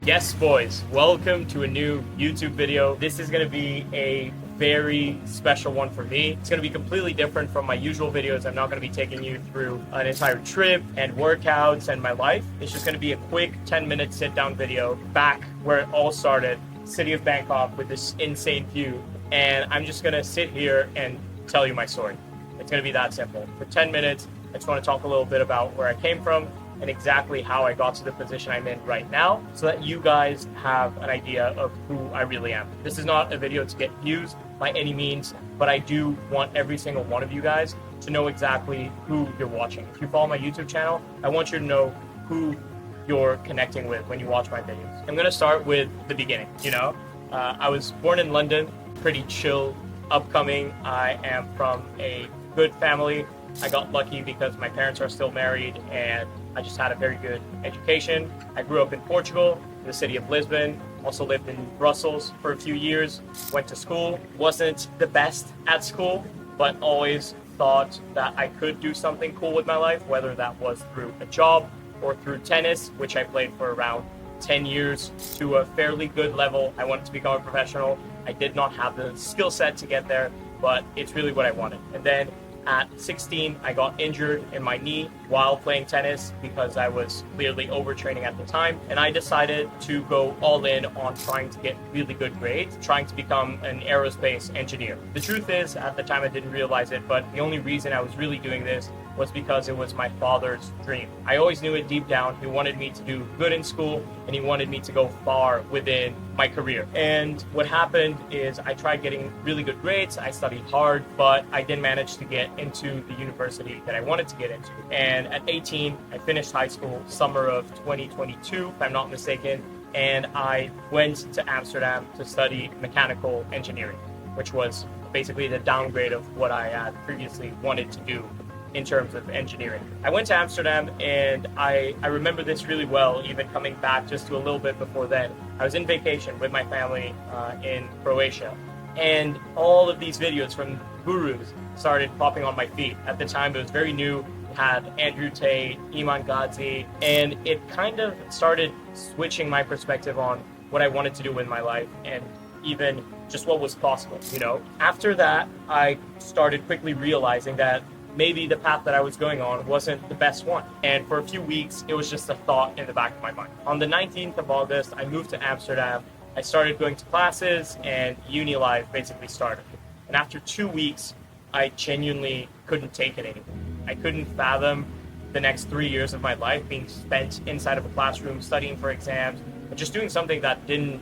Yes, boys, welcome to a new YouTube video. This is going to be a very special one for me. It's going to be completely different from my usual videos. I'm not going to be taking you through an entire trip and workouts and my life. It's just going to be a quick 10-minute sit-down video back where it all started, city of Bangkok with this insane view. And I'm just going to sit here and tell you my story. It's going to be that simple. For 10 minutes, I just want to talk a little bit about where I came from and exactly how I got to the position I'm in right now so that you guys have an idea of who I really am. This is not a video to get views by any means, but I do want every single one of you guys to know exactly who you're watching. If you follow my YouTube channel, I want you to know who you're connecting with when you watch my videos. I'm gonna start with the beginning, I was born in London, pretty chill upcoming. I am from a good family. I got lucky because my parents are still married and I just had a very good education. I grew up in Portugal, in the city of Lisbon, also lived in Brussels for a few years, went to school. Wasn't the best at school, but always thought that I could do something cool with my life, whether that was through a job or through tennis, which I played for around 10 years to a fairly good level. I wanted to become a professional. I did not have the skill set to get there, but it's really what I wanted. And then at 16, I got injured in my knee while playing tennis because I was clearly overtraining at the time. And I decided to go all in on trying to get really good grades, trying to become an aerospace engineer. The truth is, at the time I didn't realize it, but the only reason I was really doing this was because it was my father's dream. I always knew it deep down. He wanted me to do good in school and he wanted me to go far within my career. And what happened is I tried getting really good grades. I studied hard, but I didn't manage to get into the university that I wanted to get into. And at 18, I finished high school, summer of 2022, if I'm not mistaken, and I went to Amsterdam to study mechanical engineering, which was basically the downgrade of what I had previously wanted to do in terms of engineering. I went to Amsterdam and I remember this really well, even coming back just to a little bit before then. I was in vacation with my family in Croatia, and all of these videos from gurus started popping on my feed. At the time, it was very new. It had Andrew Tate, Iman Gadzhi, and it kind of started switching my perspective on what I wanted to do in my life and even just what was possible, After that, I started quickly realizing that maybe the path that I was going on wasn't the best one. And for a few weeks, it was just a thought in the back of my mind. On the 19th of August, I moved to Amsterdam. I started going to classes and uni life basically started. And after 2 weeks, I genuinely couldn't take it anymore. I couldn't fathom the next 3 years of my life being spent inside of a classroom studying for exams, and just doing something that didn't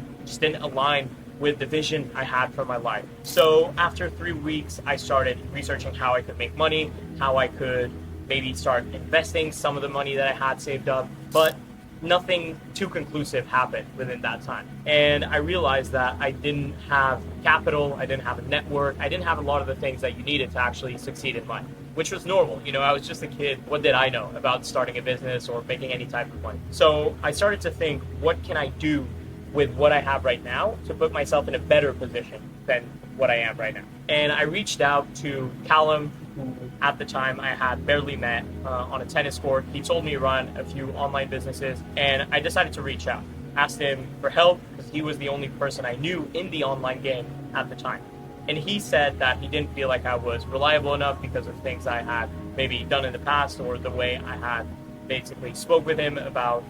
align with the vision I had for my life. So after 3 weeks, I started researching how I could make money, how I could maybe start investing some of the money that I had saved up, but nothing too conclusive happened within that time. And I realized that I didn't have capital, I didn't have a network, I didn't have a lot of the things that you needed to actually succeed in life, which was normal. I was just a kid. What did I know about starting a business or making any type of money? So I started to think, what can I do with what I have right now to put myself in a better position than what I am right now? And I reached out to Callum, who at the time I had barely met on a tennis court. He told me to run a few online businesses, and I decided to reach out. Asked him for help because he was the only person I knew in the online game at the time. And he said that he didn't feel like I was reliable enough because of things I had maybe done in the past or the way I had basically spoke with him about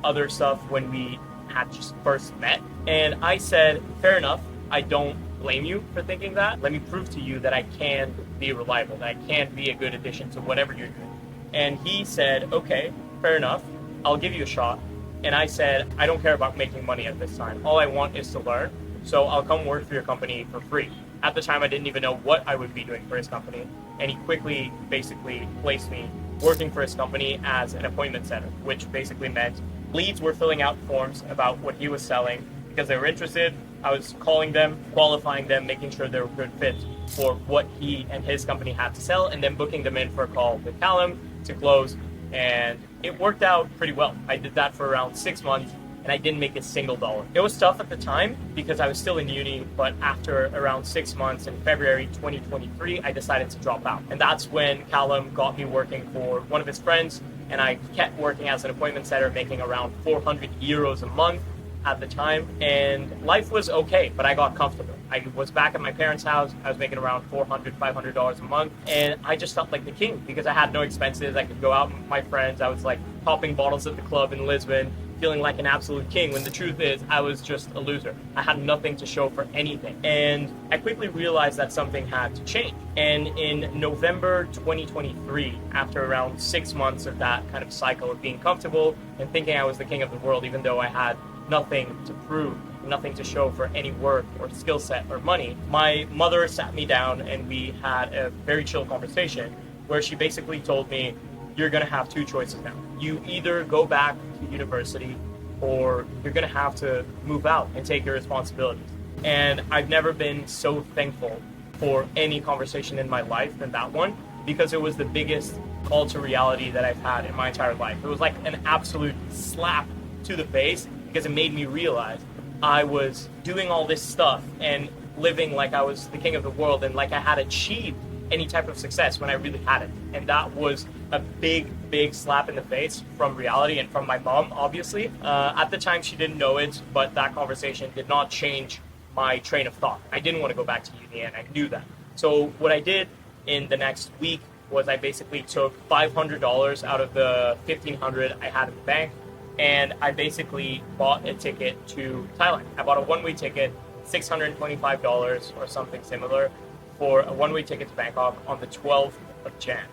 other stuff when we had just first met. And I said, fair enough, I don't blame you for thinking that. Let me prove to you that I can be reliable, that I can be a good addition to whatever you're doing. And he said, okay, fair enough, I'll give you a shot. And I said, I don't care about making money at this time. All I want is to learn. So I'll come work for your company for free. At the time, I didn't even know what I would be doing for his company. And he quickly basically placed me working for his company as an appointment setter, which basically meant leads were filling out forms about what he was selling because they were interested. I was calling them, qualifying them, making sure they were good fit for what he and his company had to sell, and then booking them in for a call with Callum to close. And it worked out pretty well. I did that for around 6 months, and I didn't make a single dollar. It was tough at the time because I was still in uni, but after around 6 months in February 2023, I decided to drop out. And that's when Callum got me working for one of his friends, and I kept working as an appointment setter, making around 400 euros a month at the time, and life was okay, but I got comfortable. I was back at my parents' house. I was making around $400, $500 a month, and I just felt like the king because I had no expenses. I could go out with my friends. I was like popping bottles at the club in Lisbon, feeling like an absolute king, when the truth is I was just a loser. I had nothing to show for anything. And I quickly realized that something had to change. And in November 2023, after around 6 months of that kind of cycle of being comfortable and thinking I was the king of the world, even though I had nothing to prove, nothing to show for any work or skill set or money, my mother sat me down and we had a very chill conversation where she basically told me, you're going to have two choices now. You either go back to university or you're going to have to move out and take your responsibilities. And I've never been so thankful for any conversation in my life than that one, because it was the biggest call to reality that I've had in my entire life. It was like an absolute slap to the face, because it made me realize I was doing all this stuff and living like I was the king of the world and like I had achieved any type of success when I really hadn't. And that was a big, big slap in the face from reality and from my mom, obviously. At the time, she didn't know it, but that conversation did not change my train of thought. I didn't want to go back to uni, and I knew that. So what I did in the next week was I basically took $500 out of the $1,500 I had in the bank, and I basically bought a ticket to Thailand. I bought a one-way ticket, $625 or something similar, for a one-way ticket to Bangkok on the 12th of Jan.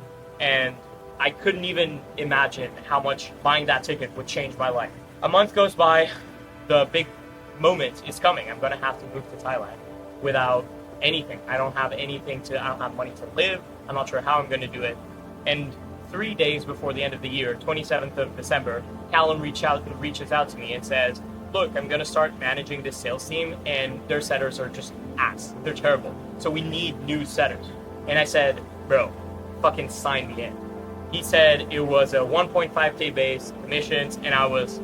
And I couldn't even imagine how much buying that ticket would change my life. A month goes by, the big moment is coming. I'm gonna have to move to Thailand without anything. I don't have money to live. I'm not sure how I'm gonna do it. And 3 days before the end of the year, 27th of December, Callum reaches out to me and says, look, I'm going to start managing this sales team, and their setters are just ass. They're terrible. So we need new setters. And I said, bro, fucking sign me in. He said it was a 1.5K base, commissions, and I was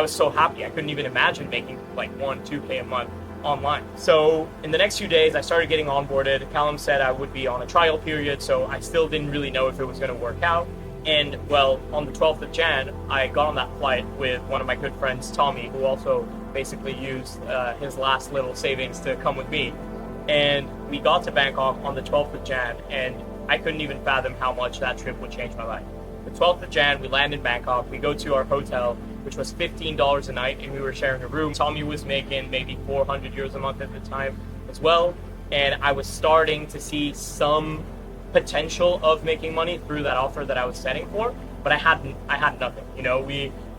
so happy. I couldn't even imagine making like 1-2K a month online. So in the next few days, I started getting onboarded. Callum said I would be on a trial period, so I still didn't really know if it was going to work out. And well, on the 12th of Jan, I got on that flight with one of my good friends, Tommy, who also basically used his last little savings to come with me. And we got to Bangkok on the 12th of Jan, and I couldn't even fathom how much that trip would change my life. The 12th of Jan, we land in Bangkok. We go to our hotel, which was $15 a night, and we were sharing a room. Tommy was making maybe 400 euros a month at the time as well. And I was starting to see some potential of making money through that offer that I was setting for, but I had nothing. You know,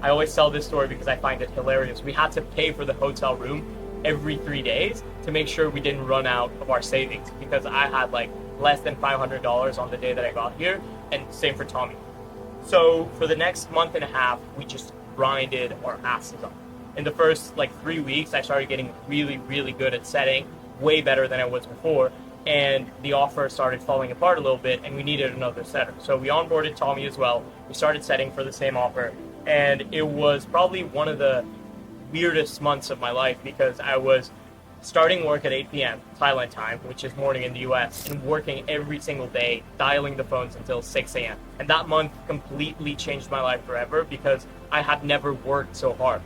I always tell this story because I find it hilarious. We had to pay for the hotel room every 3 days to make sure we didn't run out of our savings, because I had like less than $500 on the day that I got here, and same for Tommy. So for the next month and a half, we just grinded our asses off. In the first like 3 weeks, I started getting really, really good at setting, way better than I was before. And the offer started falling apart a little bit, and we needed another setter. So we onboarded Tommy as well. We started setting for the same offer, and it was probably one of the weirdest months of my life, because I was starting work at 8 p.m. Thailand time, which is morning in the US, and working every single day, dialing the phones until 6 a.m. And that month completely changed my life forever, because I had never worked so hard.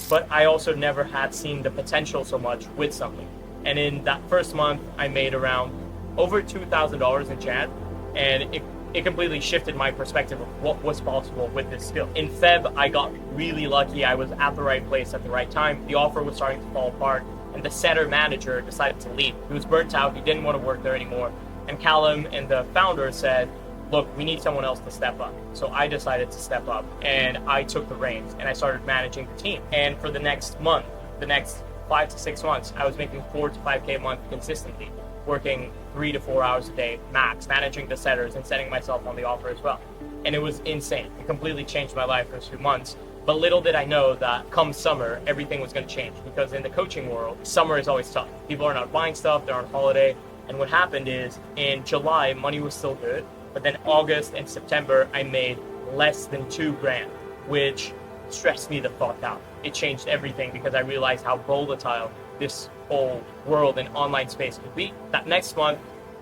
But I also never had seen the potential so much with something. And in that first month, I made around over $2,000 in Jan, and it completely shifted my perspective of what was possible with this skill. In Feb, I got really lucky. I was at the right place at the right time. The offer was starting to fall apart, and the setter manager decided to leave. He was burnt out. He didn't want to work there anymore. And Callum and the founder said, look, we need someone else to step up. So I decided to step up, and I took the reins, and I started managing the team. And for the next month, the next 5 to 6 months, I was making 4 to 5K a month consistently, working 3 to 4 hours a day max, managing the setters and setting myself on the offer as well. And it was insane. It completely changed my life for 2 months. But little did I know that come summer, everything was going to change, because in the coaching world, summer is always tough. People are not buying stuff, they're on holiday. And what happened is, in July, money was still good, but then August and September, I made less than $2,000, which stressed me the fuck out. It changed everything, because I realized how volatile this whole world and online space could be. That next month,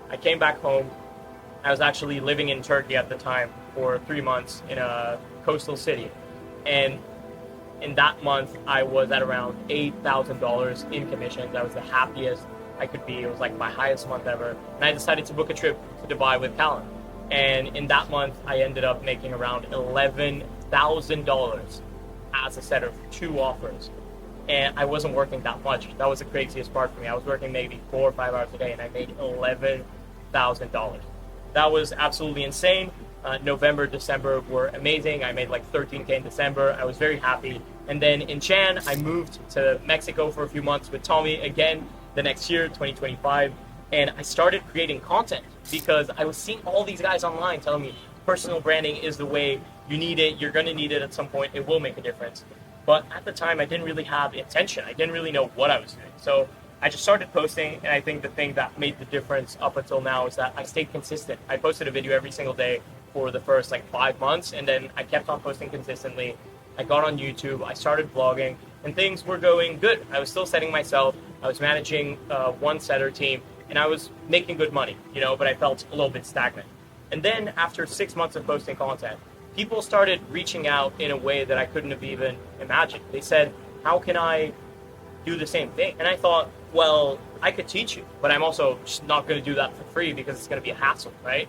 I came back home. I was actually living in Turkey at the time, for 3 months in a coastal city. And in that month, I was at around $8,000 in commissions. I was the happiest I could be. It was like my highest month ever. And I decided to book a trip to Dubai with Callum. And in that month, I ended up making around $11,000 as a setter for 2 offers. And I wasn't working that much. That was the craziest part for me. I was working maybe 4 or 5 hours a day, and I made $11,000. That was absolutely insane. November, December were amazing. I made like 13K in December. I was very happy. And then in Jan, I moved to Mexico for a few months with Tommy again the next year, 2025. And I started creating content because I was seeing all these guys online telling me personal branding is the way. You need it. You're going to need it at some point. It will make a difference. But at the time, I didn't really have intention. I didn't really know what I was doing. So I just started posting, and I think the thing that made the difference up until now is that I stayed consistent. I posted a video every single day for the first 5 months, and then I kept on posting consistently. I got on YouTube, I started vlogging, and things were going good. I was still setting myself, I was managing one setter team, and I was making good money, but I felt a little bit stagnant. And then after 6 months of posting content, people started reaching out in a way that I couldn't have even imagined. They said, how can I do the same thing? And I thought, well, I could teach you, but I'm also just not going to do that for free because it's going to be a hassle, right?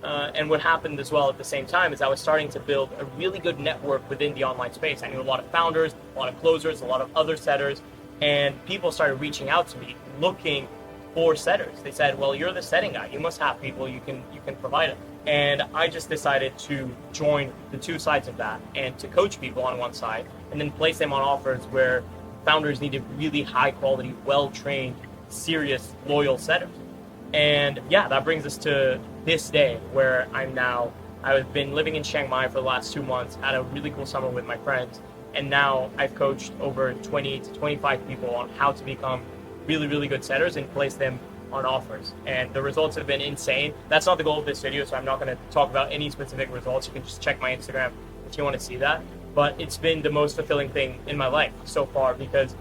And what happened as well at the same time is I was starting to build a really good network within the online space. I knew a lot of founders, a lot of closers, a lot of other setters, and people started reaching out to me looking for setters. They said, well, you're the setting guy. You must have people you can provide them. And I just decided to join the two sides of that and to coach people on one side and then place them on offers where founders needed really high quality, well-trained, serious, loyal setters. And yeah, that brings us to this day where I'm now. I've been living in Chiang Mai for the last 2 months, had a really cool summer with my friends, and now I've coached over 20 to 25 people on how to become really, really good setters and place them on offers. And the results have been insane. That's not the goal of this video, so I'm not going to talk about any specific results. You can just check my Instagram if you want to see that. But it's been the most fulfilling thing in my life so far, because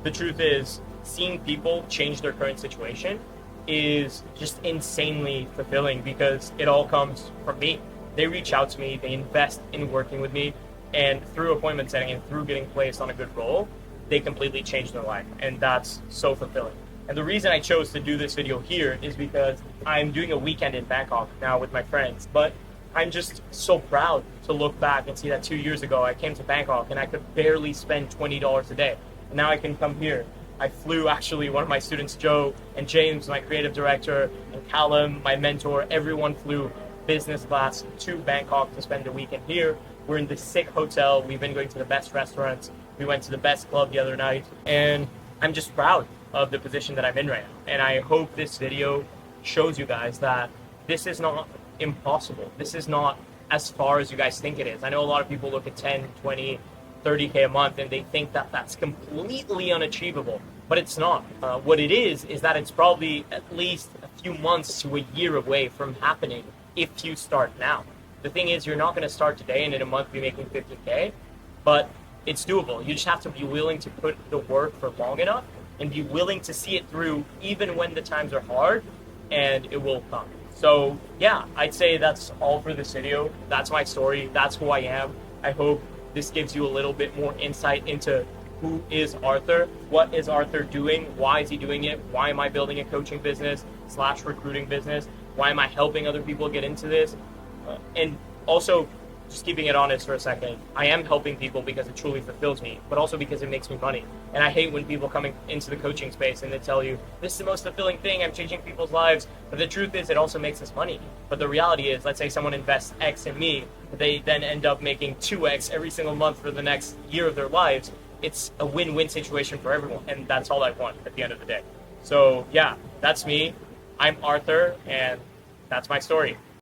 the truth is, seeing people change their current situation is just insanely fulfilling because it all comes from me. They reach out to me, they invest in working with me, and through appointment setting and through getting placed on a good role, they completely change their life, and that's so fulfilling. And the reason I chose to do this video here is because I'm doing a weekend in Bangkok now with my friends, but I'm just so proud to look back and see that 2 years ago I came to Bangkok and I could barely spend $20 a day. And now I can come here. I flew actually one of my students, Joe, and James, my creative director, and Callum, my mentor. Everyone flew business class to Bangkok to spend the weekend here. We're in the sick hotel. We've been going to the best restaurants. We went to the best club the other night. And I'm just proud of the position that I'm in right now. And I hope this video shows you guys that this is not impossible. This is not as far as you guys think it is. I know a lot of people look at 10, 20, 30K a month and they think that that's completely unachievable, but it's not. What it is that it's probably at least a few months to a year away from happening if you start now. The thing is, you're not going to start today and in a month be making 50K, but it's doable. You just have to be willing to put the work for long enough and be willing to see it through even when the times are hard, and it will come. So yeah, I'd say that's all for this video. That's my story. That's who I am. I hope this gives you a little bit more insight into who is Arthur, what is Arthur doing, why is he doing it, why am I building a coaching business / recruiting business, why am I helping other people get into this, and also just keeping it honest for a second, I am helping people because it truly fulfills me, but also because it makes me money. And I hate when people come into the coaching space and they tell you, this is the most fulfilling thing, I'm changing people's lives. But the truth is, it also makes us money. But the reality is, let's say someone invests X in me, they then end up making 2X every single month for the next year of their lives. It's a win-win situation for everyone, and that's all I want at the end of the day. So yeah, that's me. I'm Arthur, and that's my story.